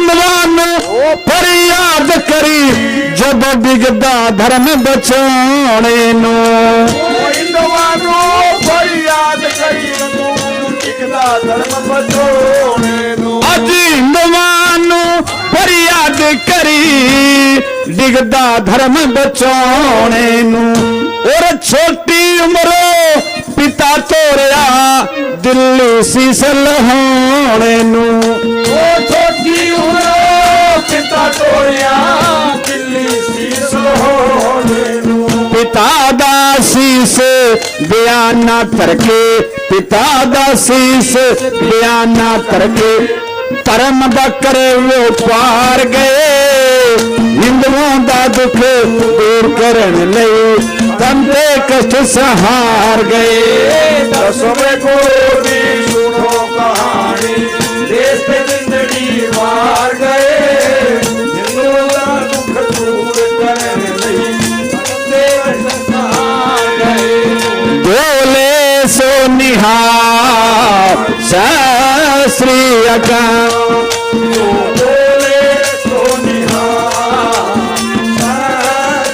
हिंदवान फरियाद करी जब डिगदा धर्म बचाने नो। हिंदवानो फरियाद करी डिगदा धर्म बचाने नो। अज हिंदवान फरियाद करी डिगदा धर्म बचाने नो। और छोटी उम्र पिता तोड़या दिल्ली शीश लहाने नो। छोटी उम्र पिता तोड़या दिल्ली शीश लहाने नो। पिता दा शीश बयाना करके पिता दा शीश बयाना करके धर्म दा करे वो पार गए। हिंदुओं दा दुख दूर करने लई तंदे कष्ट सहार गए। दसवें गुरु दी सुनो कहानी देश पे जिंदगी मार गए। हिंदुओं दा दुख दूर करने लई तंदे कष्ट सहार गए। बोले सो निहार श्री अकाल। बोले सो निहार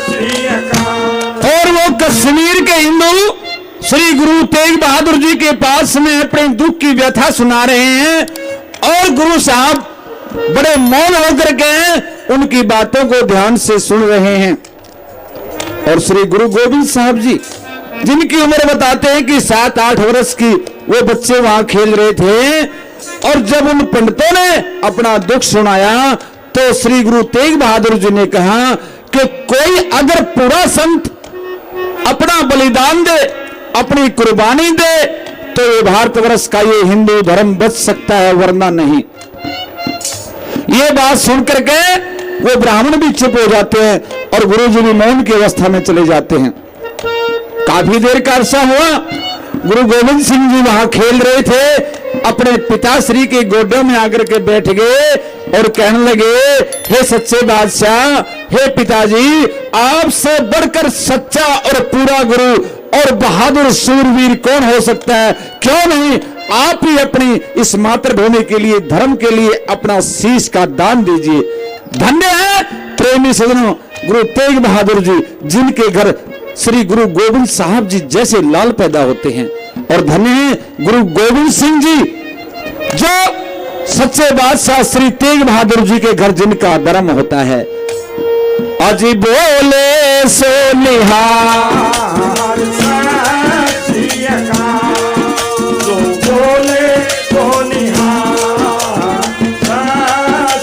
श्री अकाल। और वो कश्मीर के हिंदू श्री गुरु तेग बहादुर जी के पास में अपने दुख की व्यथा सुना रहे हैं और गुरु साहब बड़े मौन होकर के उनकी बातों को ध्यान से सुन रहे हैं। और श्री गुरु गोविंद साहब जी जिनकी उम्र बताते हैं कि 7-8 वर्ष की वो बच्चे वहां खेल रहे थे और जब उन पंडितों ने अपना दुख सुनाया तो श्री गुरु तेग बहादुर जी ने कहा कि कोई अगर पूरा संत अपना बलिदान दे अपनी कुर्बानी दे तो ये भारतवर्ष का ये हिंदू धर्म बच सकता है वरना नहीं। ये बात सुनकर के वो ब्राह्मण भी चुप हो जाते हैं और गुरु जी भी मौन की अवस्था में चले जाते हैं। काफी देर का अरसा हुआ गुरु गोविंद सिंह जी वहां खेल रहे थे अपने पिताश्री के गोदों में आकर के बैठ गए और कहने लगे हे सच्चे बादशाह हे पिताजी आपसे बढ़कर सच्चा और पूरा गुरु और बहादुर सूरवीर कौन हो सकता है। क्यों नहीं आप ही अपनी इस मातृभूमि के लिए धर्म के लिए अपना शीश का दान दीजिए। धन्य है प्रेमी सज्जनों गुरु तेग बहादुर जी जिनके घर श्री गुरु गोविंद साहब जी जैसे लाल पैदा होते हैं। और धन्य है गुरु गोविंद सिंह जी जो सच्चे बादशाह श्री तेग बहादुर जी के घर जिनका धर्म होता है। अजी बोले सो निहार श्री अकाल। जो बोले सो निहार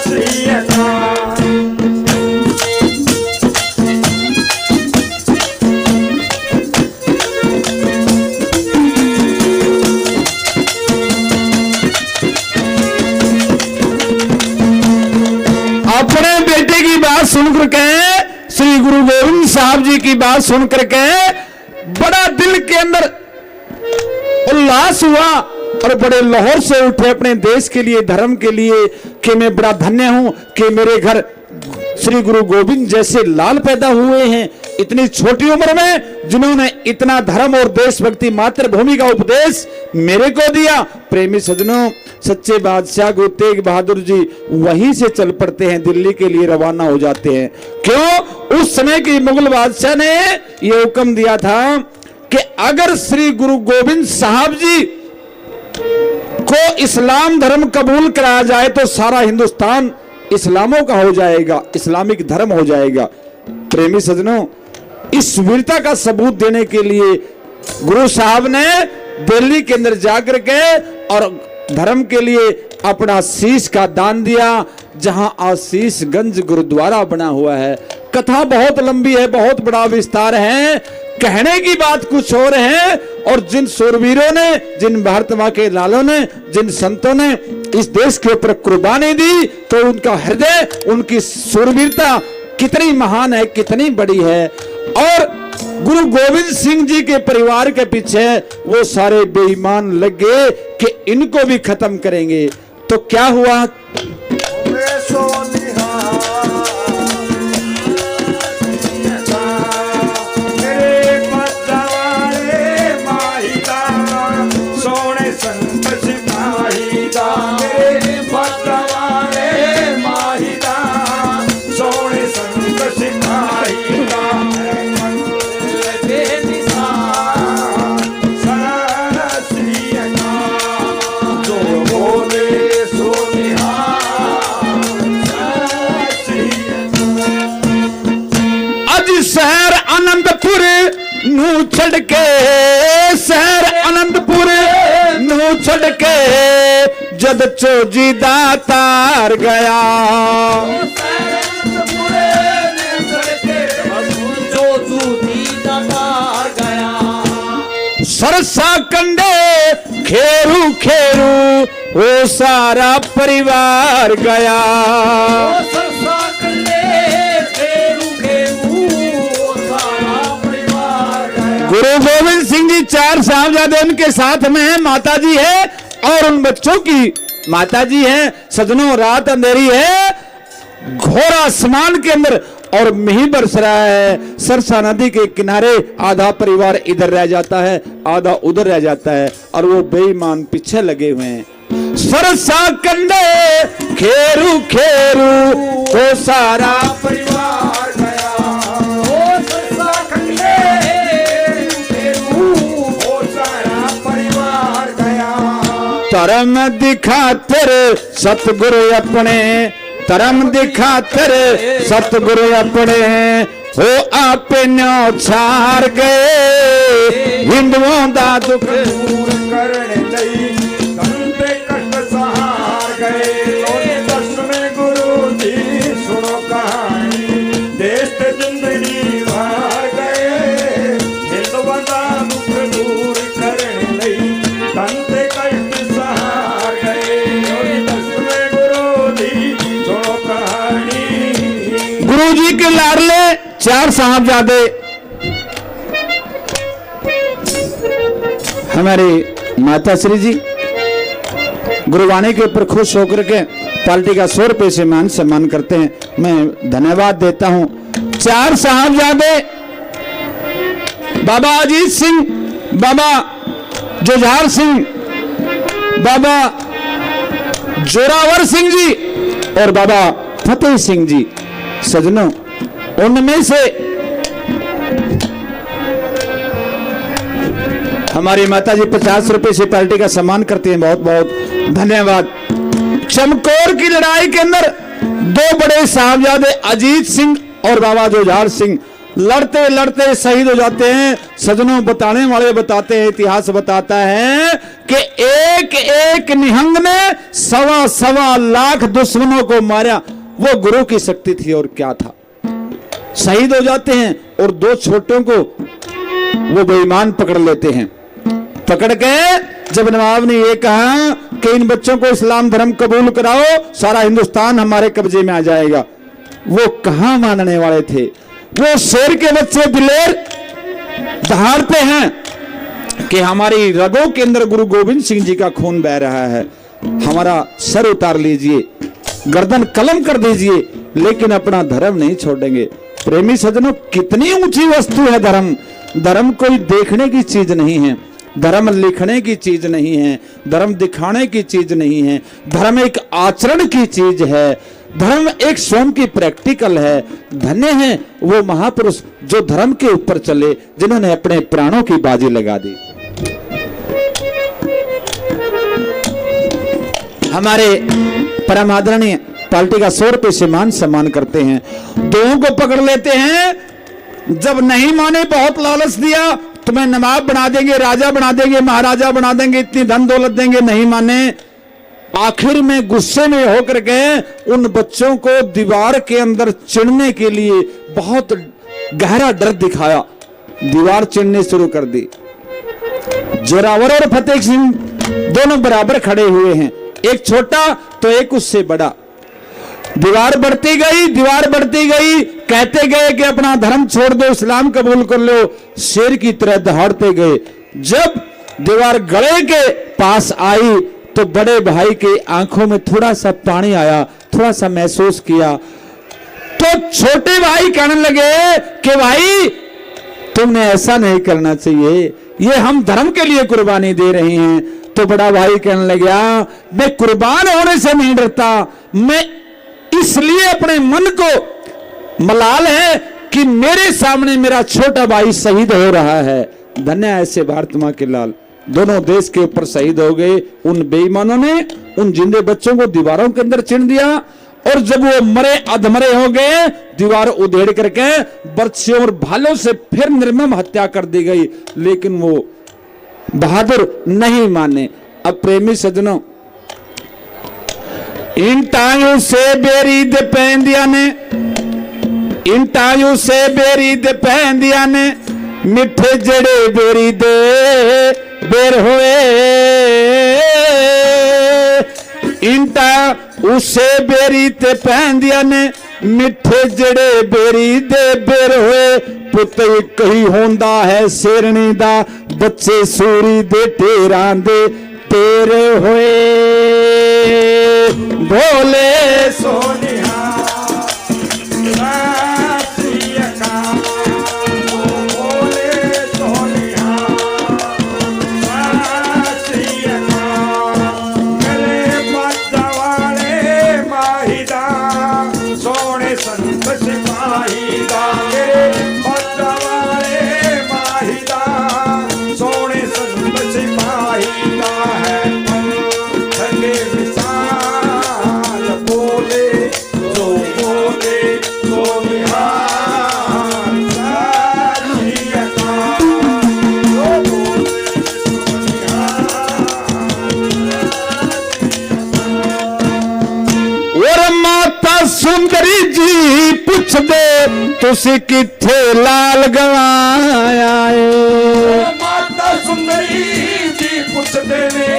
श्री अकाल। अपने बेटे की बात सुनकर के श्री गुरु गोविंद साहब जी की बात सुनकर के बड़ा दिल के अंदर उल्लास हुआ और बड़े लाहौर से उठे अपने देश के लिए धर्म के लिए कि मैं बड़ा धन्य हूं कि मेरे घर श्री गुरु गोविंद जैसे लाल पैदा हुए हैं इतनी छोटी उम्र में जिन्होंने इतना धर्म और देशभक्ति मातृभूमि का उपदेश मेरे को दिया। प्रेमी सज्जनों सच्चे बादशाह गुरु तेग बहादुर जी वहीं से चल पड़ते हैं दिल्ली के लिए रवाना हो जाते हैं। क्यों उस समय की मुगल बादशाह ने यह हुक्म दिया था कि अगर श्री गुरु गोविंद साहब जी को इस्लाम धर्म कबूल कराया जाए तो सारा हिंदुस्तान इस्लामों का हो जाएगा इस्लामिक धर्म हो जाएगा। प्रेमी सज्जनों इस वीरता का सबूत देने के लिए गुरु साहब ने दिल्ली के अंदर जाकर के और धर्म के लिए अपना शीश का दान दिया जहां आशीषगंज गुरुद्वारा बना हुआ है। कथा बहुत लंबी है बहुत बड़ा विस्तार है कहने की बात कुछ और है और जिन शूरवीरों ने जिन भारत मां के लालों ने जिन संतों ने इस देश के ऊपर कुर्बानी दी तो उनका हृदय उनकी शूरवीरता कितनी महान है कितनी बड़ी है। और गुरु गोविंद सिंह जी के परिवार के पीछे वो सारे बेईमान लग गए कि इनको भी खत्म करेंगे। तो क्या हुआ आनंदपुर नू छड़ के, शहर आनंदपुर नू छड़ के, जद चोजी दा तार गया। सरसा कंडे खेरू खेरू वो सारा परिवार गया। सरसा कंडे खेरू खेरू वो सारा परिवार गया। गुरु गोविंद सिंह जी 4 साहबजादे उनके साथ में है, माता जी है और उन बच्चों की माता जी है। सजनों रात अंधेरी है, घोर आसमान के अंदर और मेह बरस रहा है। सरसा नदी के किनारे आधा परिवार इधर रह जाता है, आधा उधर रह जाता है और वो बेईमान पीछे लगे हुए हैं। सरसा कंडे खेरू खेरू वो सारा परिवार गया। ओ सरसा कंडे खेरू वो सारा परिवार गया। धर्म दिखातर सतगुरु अपने, धर्म दिखातर सतगुरु अपने, हो आपे न्यौछार गए। हिंदुओं दा दुख दूर करने लई कंधे कष्ट सहार गए। और दस में गुरु जी सुनो कहानी, देश ते जिंदगी हार गए। हिंदुओं दा दुख दूर करने लई कंधे कष्ट सहार गए। और दस में गुरु जी सुनो कहानी। गुरु जी के लाडले 4 साहबजादे हमारी माता श्री जी गुरुवाणी के ऊपर खुश होकर के पार्टी का 100 रुपए से मान सम्मान करते हैं। मैं धन्यवाद देता हूं। 4 साहबजादे बाबा अजीत सिंह, बाबा जुझार सिंह, बाबा जोरावर सिंह जी और बाबा फतेह सिंह जी। सजनों उनमें से हमारी माता जी 50 रुपए से पार्टी का सम्मान करते हैं। बहुत बहुत धन्यवाद। चमकौर की लड़ाई के अंदर 2 बड़े साहबजादे अजीत सिंह और बाबा जुझार सिंह लड़ते लड़ते शहीद हो जाते हैं। सजनों बताने वाले बताते हैं, इतिहास बताता है कि एक एक निहंग ने 1.25 लाख दुश्मनों को मारा। वो गुरु की शक्ति थी और क्या था। शहीद हो जाते हैं और 2 छोटों को वो बेईमान पकड़ लेते हैं। पकड़ के जब नवाब ने ये कहा कि इन बच्चों को इस्लाम धर्म कबूल कराओ, सारा हिंदुस्तान हमारे कब्जे में आ जाएगा, वो कहां मानने वाले थे। वो शेर के बच्चे दिलेर दहाड़ते हैं कि हमारी रगों के अंदर गुरु गोविंद सिंह जी का खून बह रहा है, हमारा सर उतार लीजिए, गर्दन कलम कर दीजिए, लेकिन अपना धर्म नहीं छोड़ेंगे। प्रेमी सजनों कितनी ऊंची वस्तु है धर्म। धर्म कोई देखने की चीज नहीं है, धर्म लिखने की चीज नहीं है, धर्म दिखाने की चीज नहीं है। धर्म एक आचरण की चीज है, धर्म एक स्वयं की प्रैक्टिकल है। धन्य है वो महापुरुष जो धर्म के ऊपर चले, जिन्होंने अपने प्राणों की बाजी लगा दी। हमारे परम आदरणीय पार्टी का 100 रुपए से मान सम्मान करते हैं। 2 को पकड़ लेते हैं। जब नहीं माने, बहुत लालच दिया, तुम्हें नवाब बना देंगे, राजा बना देंगे, महाराजा बना देंगे, इतनी धन दौलत देंगे, नहीं माने। आखिर में गुस्से में होकर के उन बच्चों को दीवार के अंदर चिढ़ने के लिए बहुत गहरा डर दिखाया, दीवार चिढ़ने शुरू कर दी। जोरावर और फतेह सिंह दोनों बराबर खड़े हुए हैं, एक छोटा तो एक उससे बड़ा। दीवार बढ़ती गई, दीवार बढ़ती गई, कहते गए कि अपना धर्म छोड़ दो, इस्लाम कबूल कर लो, शेर की तरह दहाड़ते गए। जब दीवार गले के पास आई तो बड़े भाई के आंखों में थोड़ा सा पानी आया, थोड़ा सा महसूस किया, तो छोटे भाई कहने लगे कि भाई तुमने ऐसा नहीं करना चाहिए, ये हम धर्म के लिए कुर्बानी दे रहे हैं। तो बड़ा भाई कहने लगा मैं कुर्बान होने से नहीं डरता, मैं इसलिए अपने मन को मलाल है कि मेरे सामने मेरा छोटा भाई शहीद हो रहा है। धन्य ऐसे भारत मां के लाल, दोनों देश के ऊपर शहीद हो गए। उन बेईमानों ने उन जिंदे बच्चों को दीवारों के अंदर चिन दिया और जब वो मरे अधमरे हो गए, दीवार उधेड़ करके बर्छियों और भालों से फिर निर्मम हत्या कर दी गई, लेकिन वो बहादुर नहीं माने। अब प्रेमी सज्जनों, इंटायू से बेरी दे पैंदिया ने, इंटायू से बेरी दे पैंदिया ने, मिठे जड़े बेरी दे बेर होए। इंटा उसे बेरी ते पैंदिया ने, मिठे जड़े बेरी दे बेर होए। पुत कही होंदा है शेरनी दा, बच्चे सूरी दे टेरां दे तेरे होए। भोले सोनिया रासिया भोले सोनिया रासिया गले पतवाले माहिदा सोने संत सिपाही दा। गले पतवाले माहिदा सोने संत सिपाही दा है। ठंडे विशाल बोले जो बोले तो निहार साजिया का, जो बोले तो निहार। और माता सुंदरी जी पुछ दे, तुसी किथे लाल गवाया है। माता सुंदरी जी पुछते ने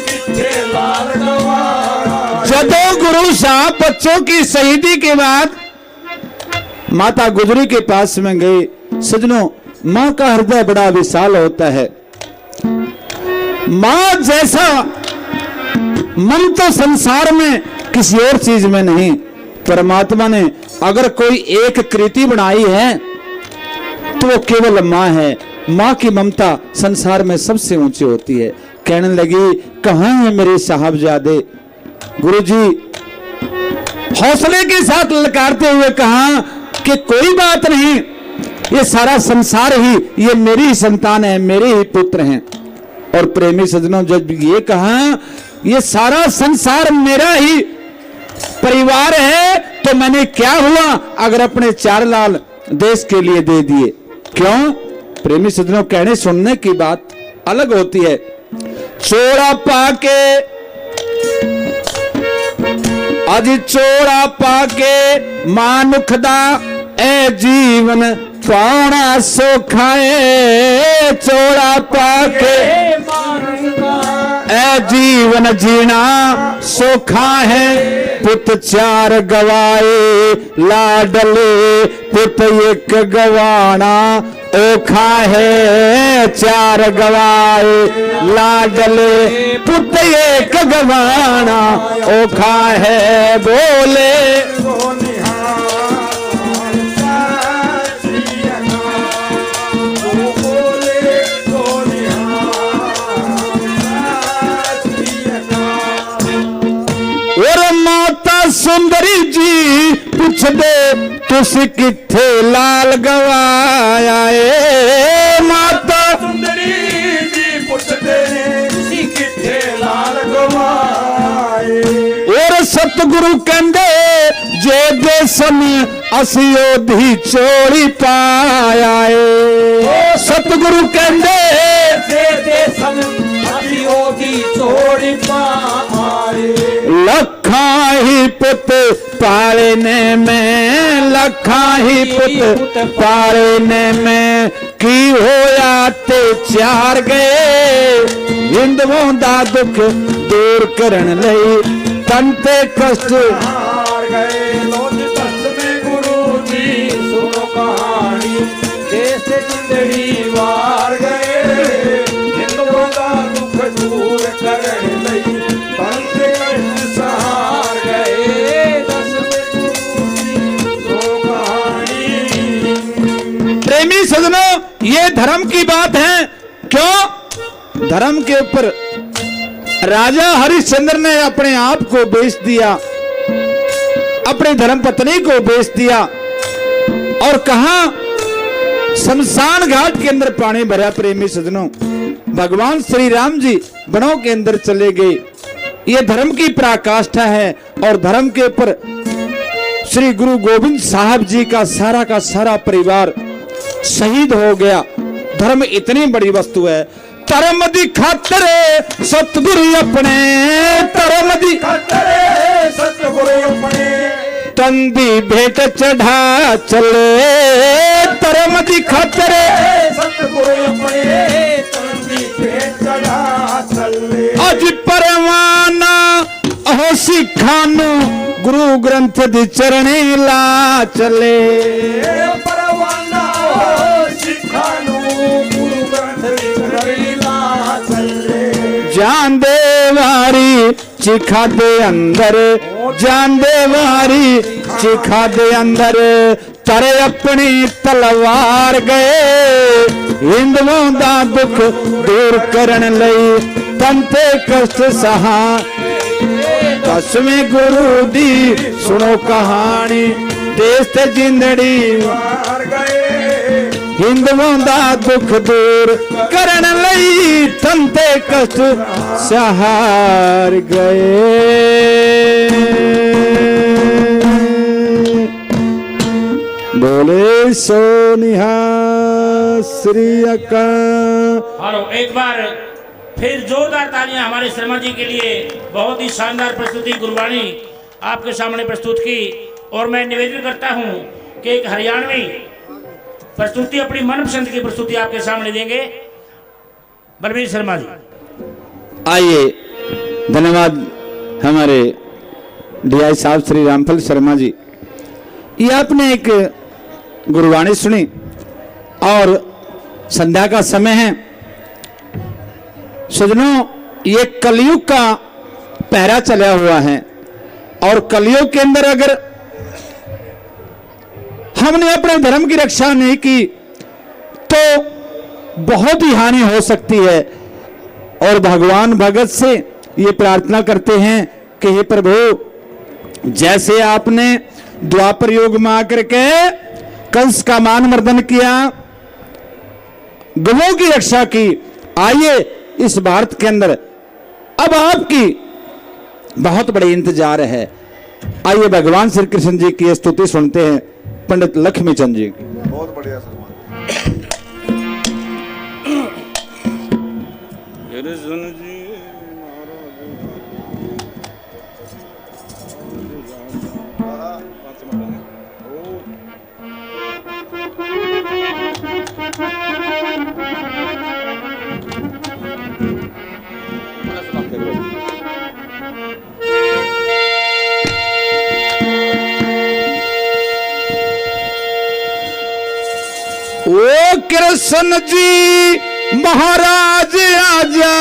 किथे लाल गवाया। जदों गुरु साहब बच्चों की शहीदी के बाद माता गुजरी के पास में गई, सजनों मां का हृदय बड़ा विशाल होता है। मां जैसा मन तो संसार में किसी और चीज में नहीं। परमात्मा ने अगर कोई एक कृति बनाई है तो वो केवल मां है। मां की ममता संसार में सबसे ऊंची होती है। कहने लगी, कहां है मेरे साहबजादे। गुरुजी हौसले के साथ ललकारते हुए कहा कि कोई बात नहीं, ये सारा संसार ही ये मेरी ही संतान है, मेरे ही पुत्र हैं। और प्रेमी सज्जनों, जब ये कहा ये सारा संसार मेरा ही परिवार है, तो मैंने क्या हुआ अगर अपने 4 लाल देश के लिए दे दिए। क्यों? प्रेमी सज्जनों, कहने सुनने की बात अलग होती है। चोरा पाके अज चोरा पाके मानुख दा ए जीवन पाना सौखा है। चोरा पाके ए जीवन जीना सौखा है। पुत 4 गवाए लाडले, पुत 1 गवाना ओखा है। 4 गवाए लाडले, पुत 1 गवाना ओखा है। बोले सुंदरी जी पुछ दे, तुसी किथे लाल गवाया है। माता सुंदरी जी पुछते ने तुसी किथे लाल गवाए। और सतगुरु कहंदे, जे दे समय असी ओधी चोरी पाया है। सतगुरु कहंदे, जे दे समय असी ओधी चोरी पाए। लखा ही पुत पालने में, लखा ही पुत पालने में की होया ते 4 गए। हिंदुओं दा दुख दूर करन लई तन ते कष्ट हार गए। लोज दस में गुरु जी सुनो कहानी, देश जिंदड़ी वार गए। हिंदुओं दा दुख दूर करन लई तन ते कष्ट सहार गए। दस में गुरु जी सुनो कहानी। प्रेमी सजनों, ये धर्म की बात है। क्यों? धर्म के ऊपर राजा हरिश्चंद्र ने अपने आप को बेच दिया, अपनी धर्म पत्नी को बेच दिया और कहा शमशान घाट के अंदर पानी भरा। प्रेमी सजनों, भगवान श्री राम जी वनों के अंदर चले गए। ये धर्म की पराकाष्ठा है और धर्म के ऊपर श्री गुरु गोविंद साहब जी का सारा परिवार शहीद हो गया। धर्म इतनी बड़ी वस्तु है। धर्म दी खातर सतगुरु अपने, धर्म दी खातर सतगुरु अपने, तंदी भेंट चढ़ा चले। धर्म दी खातर सतगुरु अपने, तंदी भेंट चढ़ा चले। अज परवाना अहो सिखानू गुरु ग्रंथ दी चरणी ला चले। परवाना हो सिखानू गुरु ग्रंथ दी चरणी ला चले। जान दे वारी चिखा दे अंदर, जान दे वारी चिखा दे अंदर। तारे अपनी तलवार गए हिंदुओं दा दुख दूर करन लई। तंते कष्ट सहा 10वें गुरु दी सुनो कहानी। देश ते जिंदड़ी मार गए हिंदुओं दा दुख दूर करन लई। तंते कष्ट सहार गए। बोले सो निहाल श्री अकाल। हेलो, एक बार फिर जोरदार तालियां हमारे शर्मा जी के लिए। बहुत ही शानदार प्रस्तुति गुरबाणी आपके सामने प्रस्तुत की। और मैं निवेदन करता हूं कि एक हरियाणवी प्रस्तुति, अपनी मनपसंद की प्रस्तुति आपके सामने देंगे बलवीर शर्मा जी। आइए, धन्यवाद हमारे डीआई साहब श्री रामफल शर्मा जी। ये आपने एक गुरबाणी सुनी और संध्या का समय है। सजनों, ये कलयुग का पहरा चला हुआ है और कलयुग के अंदर अगर हमने अपने धर्म की रक्षा नहीं की तो बहुत ही हानि हो सकती है। और भगवान भगत से ये प्रार्थना करते हैं कि हे प्रभु, जैसे आपने द्वापर युग में आकर के कंस का मान मर्दन किया, गवों की रक्षा की, आइए इस भारत के अंदर अब आपकी बहुत बड़े इंतजार है। आइए भगवान श्री कृष्ण जी की स्तुति सुनते हैं पंडित लक्ष्मी चंद जी की। बहुत बढ़िया सलमान। ओ कृष्ण जी महाराज आजा,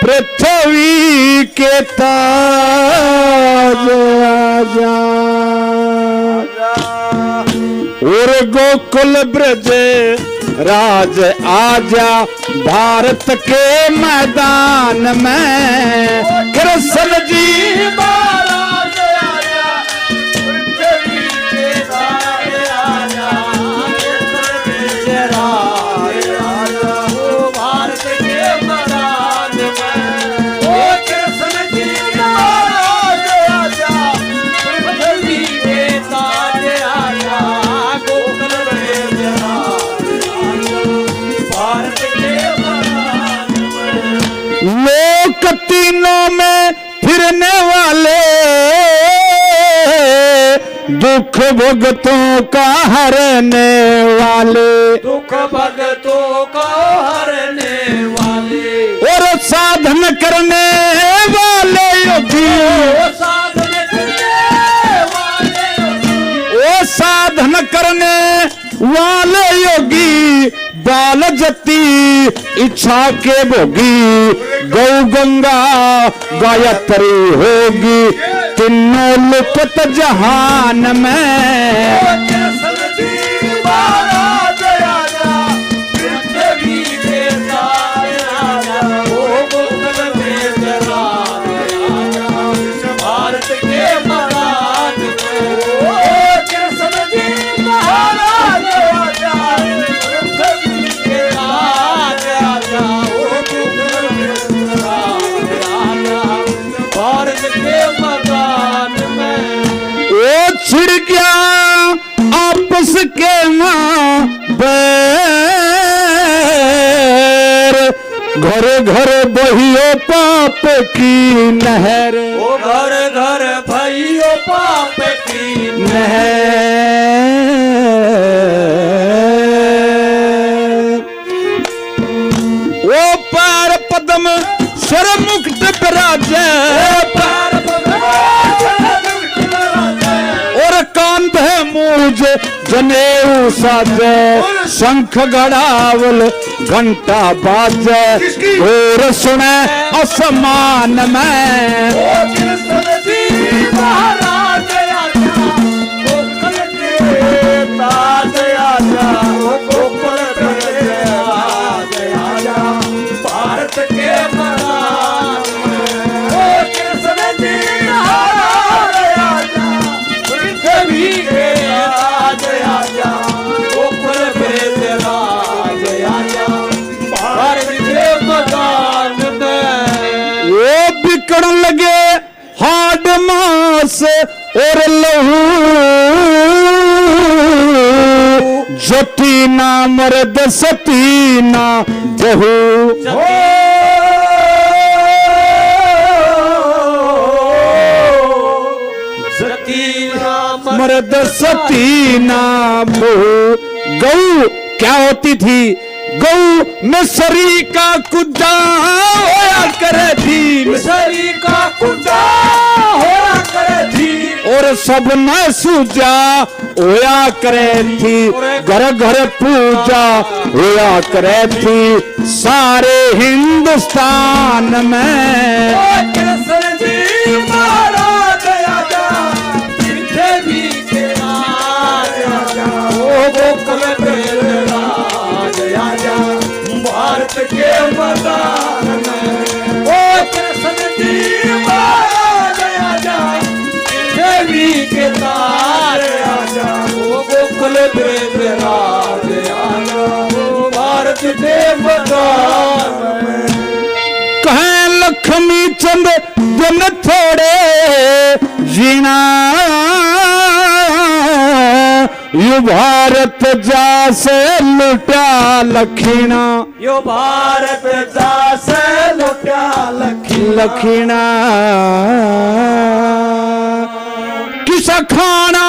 पृथ्वी के ताज आजा। और गोकुल ब्रज राज आजा, भारत के मैदान में कृष्ण जी महाराज आजा, पृथ्वी के ताज आजा, पृथ्वी राज आजा, ओ भारत के मैदान में। ओ कृष्ण जी महाराज आजा, पृथ्वी के ताज आजा, गोकुल ब्रज राज आजा, भारत के मैदान में। लोक तीनों में फिरने वाले, दुख भुगतों का हरने वाले, दुख भगतों को हरने वाले, और साधन करने वाले योगी, ओ साधन करने वाले योगी, ओ साधन करने वाले योगी, बाल जती इच्छा के भोगी, गौ गंगा गायत्री होगी, तीनों लुप्त जहान में। कृष्ण जी महाराज आजा, पृथ्वी के ताज आजा, ओ गोकुल ब्रज राज आजा, भारत के मैदान में। ओ कृष्ण जी महाराज आजा, पृथ्वी के ताज आजा, ओ गोकुल ब्रज राज जिसके मां बैर घर घर बहियो पाप की नहर ओ घर घर भइयो पाप की नहर ओ पार पद्म स्वर मुक्त विराजे और कांध है मूज जनेऊ साजे शंख गड़ावल घंटा बाजे और सुने आसमान में कृष्ण जी महाराज आजा गोकुल के ताज आजा गोकुल के ताज आजा भारत के मैदान में ओ कृष्ण जी महाराज आजा पृथ्वी के ताज आजा गोकुल के ताज आजा भारत के मैदान में वो बिकड़ लगे हाड मास और लहू जतीना मर्द सतीना बहू मर्द सतीना बहू गऊ क्या होती थी गऊ में सरी का कुदा होया करे थी शरी का कुंडा होया करे थी और सब न सूजा होया करे थी घर घर पूजा होया करे थी सारे हिंदुस्तान में ओ कृष्ण जी महाराज आजा पृथ्वी के राज आजा ओ गोकुल के राज आजा भारत के मैदान में ओ कृष्ण जी महाराज आजा पृथ्वी के ताज आजा ओ गोकुल के राज आजा ओ भारत के मैदान में कहें लक्ष्मी चंद दिन थोड़े जीना यु भारत जासे लुटा लखीना यो भारत दास लुटा लखीना किसा खाना